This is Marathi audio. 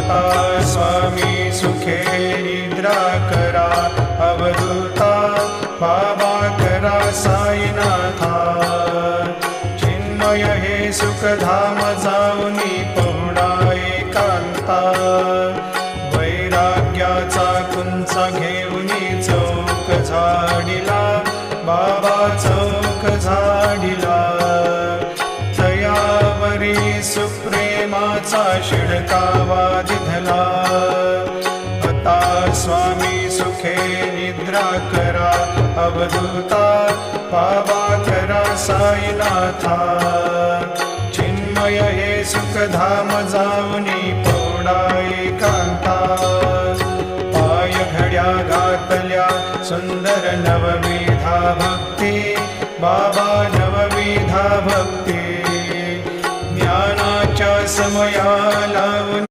आता स्वामी सुखे निद्रा करा, अवधूता बाबा करा साईनाथा। चिन्मय हे सुखधाम जाऊनी पहुडा एकांता, वैराग्याचा कुंचा घेऊनी चौक झाडिला, बाबा चौक झाडिला। तयावरी सुप्रेमाचा शिडकावा दिधला, आता स्वामी सुखे निद्रा करा, अवधूता बाबा करा साईनाथा। चिन्मय हे सुखधाम जाऊनी पहुडा एकांता, पाय घड्या घातल्या सुंदर नवविधा भक्ती, बाबा नवविधा भक्ती। ज्ञानाच्या समया लावून